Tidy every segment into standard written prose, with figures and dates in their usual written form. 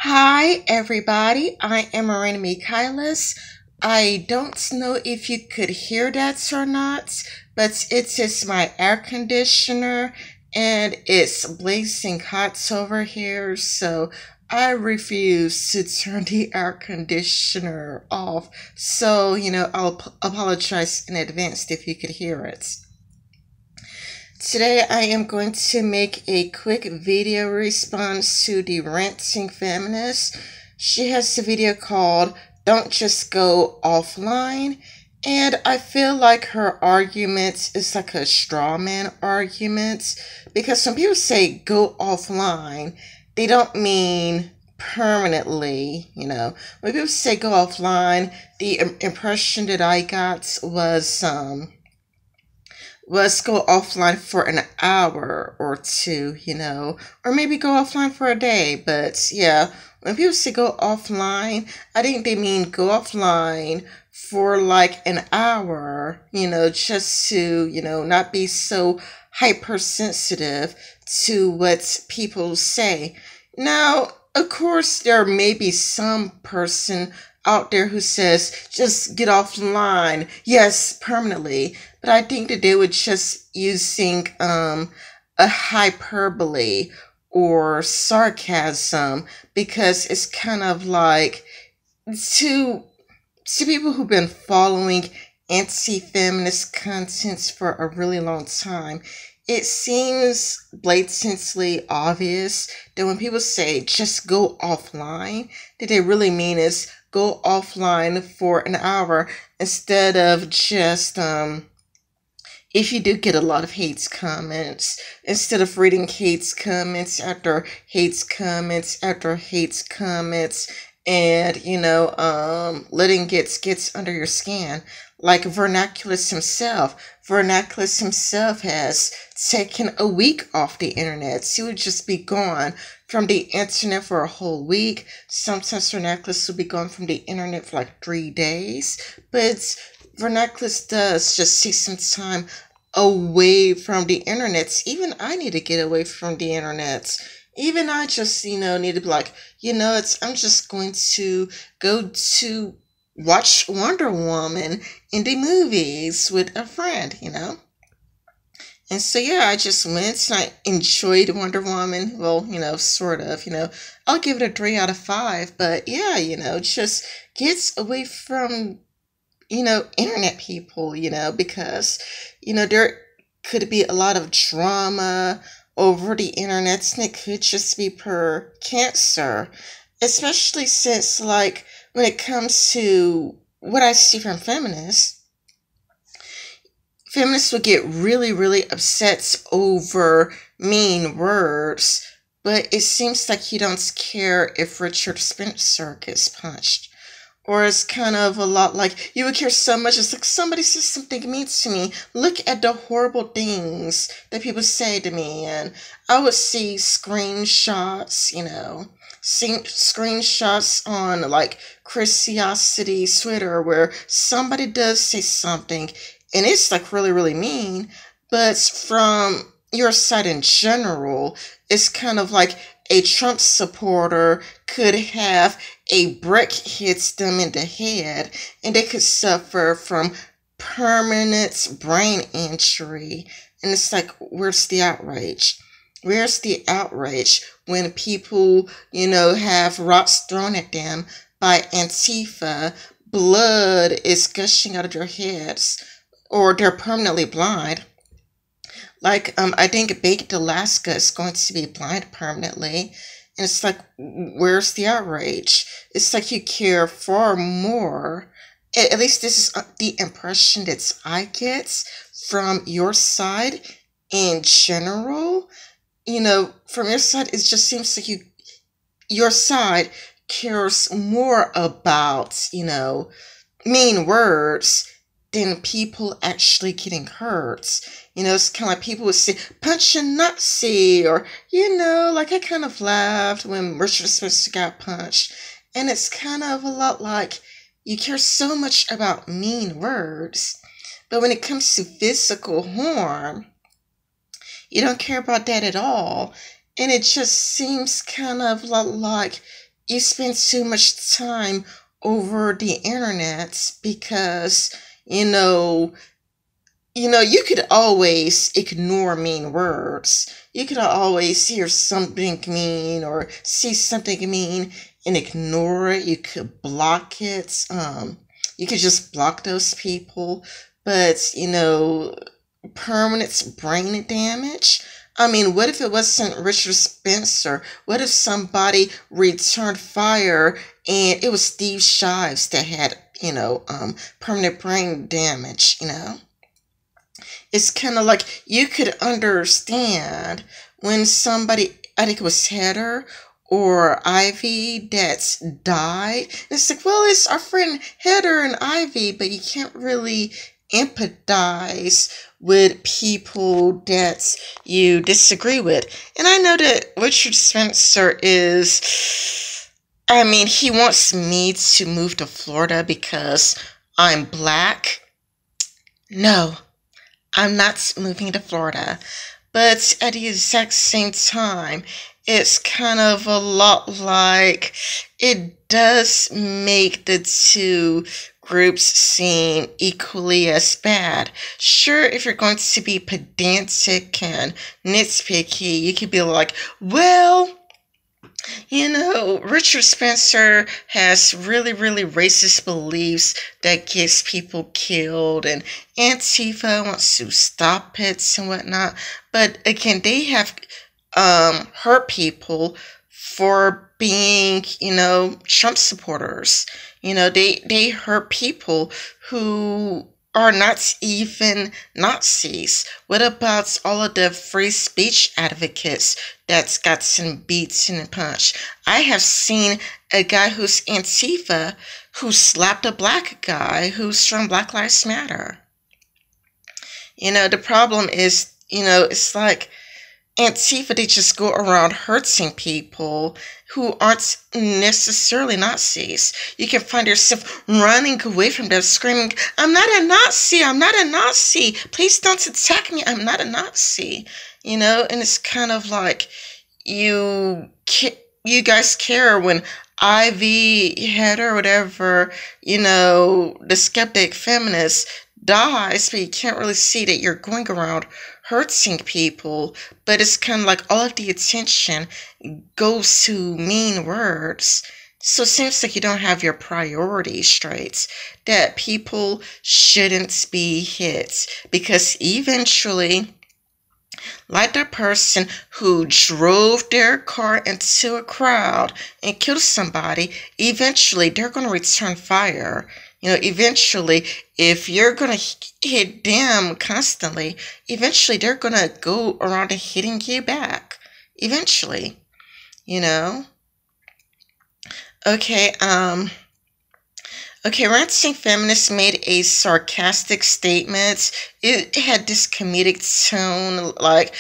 Hi, everybody. I am Marina Mikhailis. I don't know if you could hear that or not, but it is my air conditioner and it's blazing hot over here, so I refuse to turn the air conditioner off. So, I'll apologize in advance if you could hear it. Today I am going to make a quick video response to the Ranting Feminist. She has a video called Don't Just Go Offline, and I feel like her argument is like a straw man argument, because when people say go offline, they don't mean permanently. When people say go offline, the impression that I got was let's go offline for an hour or two, or maybe go offline for a day. But yeah, when people say go offline, I think they mean go offline for like an hour, just to, not be so hypersensitive to what people say. Now, of course, there may be some person out there who says just get offline, yes, permanently, but I think that they were just using a hyperbole or sarcasm, because it's kind of like to people who've been following anti-feminist contents for a really long time, it seems blatantly obvious that when people say just go offline, that they really mean is go offline for an hour, instead of just if you do get a lot of hate comments, instead of reading hate comments after hate comments after hate comments, and letting gets under your skin, like Vernaculus himself. Vernaculus himself has taken a week off the internet. He would just be gone from the internet for a whole week. Sometimes Vernaculus will be gone from the internet for like 3 days. But Vernaculus does just take some time away from the internet. Even I need to get away from the internet. Even I just, need to be like, I'm just going to go to watch Wonder Woman in the movies with a friend, And so, yeah, I just went and I enjoyed Wonder Woman. Well, sort of, I'll give it a 3 out of 5. But yeah, just gets away from, internet people, because, there could be a lot of drama over the internet, and it could just be per cancer, especially since, like, when it comes to what I see from feminists would get really, really upset over mean words, but it seems like you don't care if Richard Spencer gets punched. Or it's kind of a lot like, you would care so much, it's like somebody says something mean to me, look at the horrible things that people say to me, and I would see screenshots, screenshots on like Christiosity's Twitter where somebody does say something, and it's like really, really mean, but from your side in general, it's kind of like a Trump supporter could have a brick hits them in the head and they could suffer from permanent brain injury. And it's like, where's the outrage? Where's the outrage when people, have rocks thrown at them by Antifa, blood is gushing out of their heads, or they're permanently blind? Like, I think Baked Alaska is going to be blind permanently. And it's like, where's the outrage? It's like you care far more. At least this is the impression that I get from your side in general. From your side, it just seems like your side cares more about, mean words than people actually getting hurt. It's kind of like people would say, punch a Nazi, or, like I kind of laughed when Richard Spencer got punched. And it's kind of a lot like, you care so much about mean words, but when it comes to physical harm, you don't care about that at all. And it just seems kind of like you spend too much time over the internet because, you know, you could always ignore mean words. You could always hear something mean or see something mean and ignore it. You could block it. You could just block those people. But, permanent brain damage. I mean, what if it wasn't Richard Spencer? What if somebody returned fire and it was Steve Shives that had, permanent brain damage? It's kind of like you could understand when somebody, I think it was Heather or Ivy, that's died. It's like, well, it's our friend Heather and Ivy, but you can't really empathize with people that you disagree with. And I know that Richard Spencer he wants me to move to Florida because I'm black. No, I'm not moving to Florida. But at the exact same time, it's kind of a lot like it does make the two groups seem equally as bad. Sure, if you're going to be pedantic and nitpicky, you could be like, well, Richard Spencer has really, really racist beliefs that gets people killed, and Antifa wants to stop it and whatnot. But again, they have hurt people for being, Trump supporters. They hurt people who are not even Nazis. What about all of the free speech advocates that's got some beats and punched? I have seen a guy who's Antifa who slapped a black guy who's from Black Lives Matter. The problem is, it's like Antifa, they just go around hurting people who aren't necessarily Nazis. You can find yourself running away from them, screaming, I'm not a Nazi, I'm not a Nazi, please don't attack me, I'm not a Nazi. And it's kind of like you guys care when Ivy, Heather, whatever, the skeptic feminist dies, but you can't really see that you're going around hurting people. But it's kind of like all of the attention goes to mean words. So it seems like you don't have your priorities straight, that people shouldn't be hit, because eventually, like the person who drove their car into a crowd and killed somebody, eventually they're going to return fire. Eventually, if you're going to hit them constantly, eventually they're going to go around and hitting you back. Eventually, Okay, Ranting Feminist made a sarcastic statement. It had this comedic tone, like,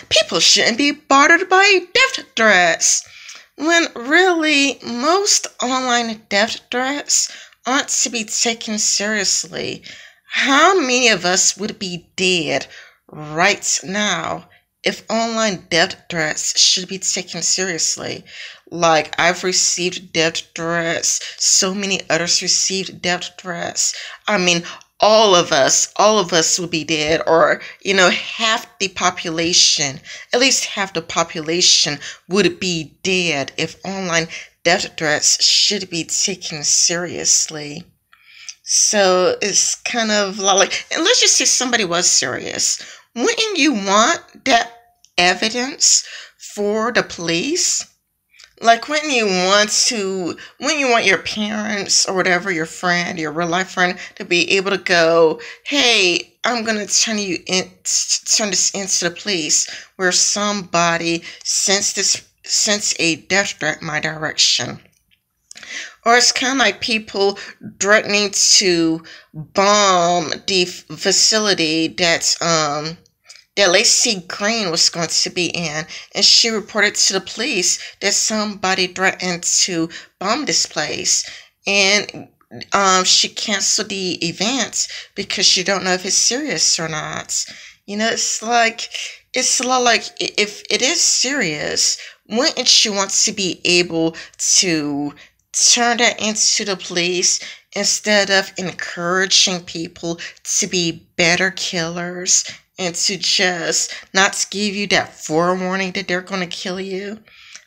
people shouldn't be bothered by death threats. When really, most online death threats aren't to be taken seriously. How many of us would be dead right now if online death threats should be taken seriously? Like, I've received death threats, so many others received death threats. All of us would be dead, or, half the population, at least half the population would be dead if online death threats should be taken seriously. So it's kind of like, and let's just say somebody was serious. Wouldn't you want that evidence for the police? Like, when you want your parents or whatever, your friend, your real life friend, to be able to go, hey, I'm going to turn this into the police, where somebody sends a death threat my direction. Or it's kind of like people threatening to bomb the facility that Lacey Green was going to be in, and she reported to the police that somebody threatened to bomb this place, and she canceled the event because she don't know if it's serious or not. It's a lot like, if it is serious, wouldn't you want to be able to turn that into the police instead of encouraging people to be better killers and to just not give you that forewarning that they're going to kill you?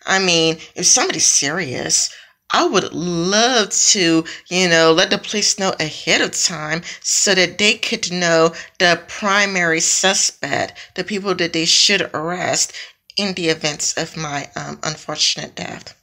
I mean, if somebody's serious, I would love to, let the police know ahead of time so that they could know the primary suspect, the people that they should arrest in the events of my unfortunate death.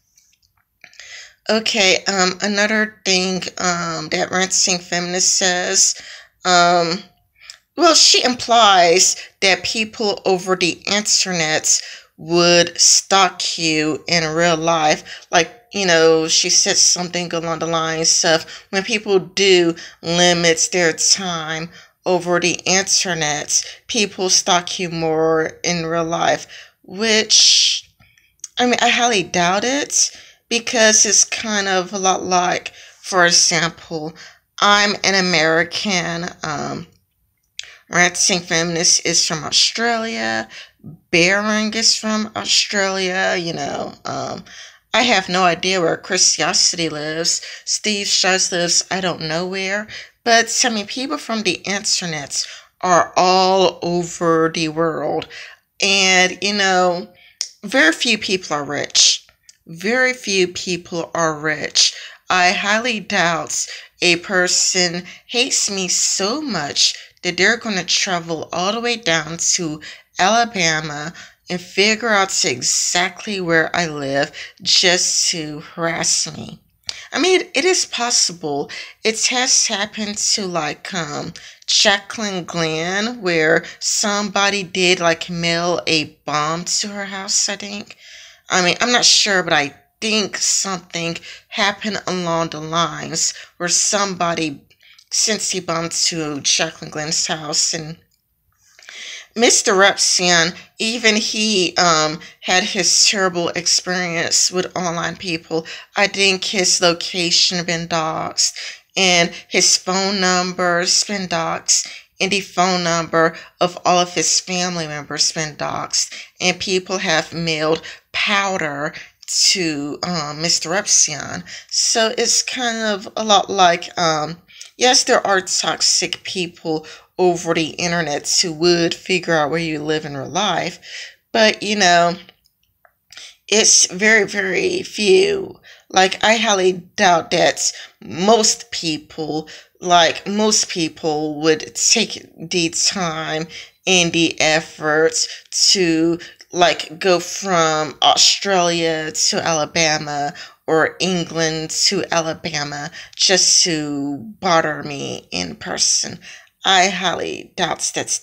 Okay, another thing that Ranting Feminist says, well, she implies that people over the internet would stalk you in real life. Like, she said something along the lines of when people do limit their time over the internet, people stalk you more in real life, which, I mean, I highly doubt it because it's kind of a lot like, for example, I'm an American, Ranting Feminist is from Australia. Bering is from Australia, I have no idea where Curiosity lives. Steve Shows lives, I don't know where. But, I mean, people from the internet are all over the world. And, very few people are rich. Very few people are rich. I highly doubt a person hates me so much that they're going to travel all the way down to Alabama and figure out exactly where I live just to harass me. I mean, it is possible. It has happened to Jacqueline Glenn, where somebody did mail a bomb to her house, I think. I mean, I'm not sure, but I think something happened along the lines where somebody sent a bomb to Jacqueline Glenn's house, and Mr. Repsian, even he had his terrible experience with online people. I think his location been doxed, and his phone number's been doxed, and the phone number of all of his family members been doxed, and people have mailed powder to Mr. Repsian. So it's kind of a lot like, yes, there are toxic people over the internet who would figure out where you live in real life, but it's very, very few. Like, I highly doubt that most people would take the time and the effort to go from Australia to Alabama or England to Alabama just to bother me in person. I highly doubt that's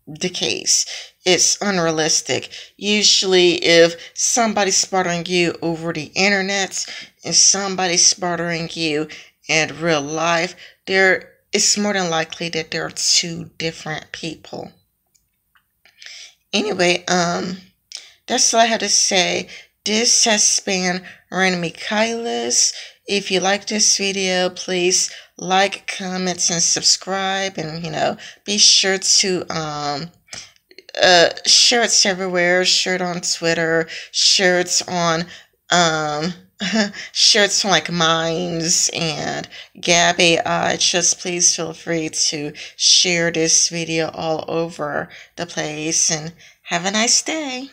the case. It's unrealistic. Usually, if somebody's bothering you over the internet and somebody's bothering you in real life, it's more than likely that they're two different people. Anyway, that's all I had to say. This has been Raina Michaelis. If you like this video, please like, comment, and subscribe, and be sure to share it everywhere. Share it on Twitter. Share it on share it on Minds and Gab AI. Just please feel free to share this video all over the place, and have a nice day.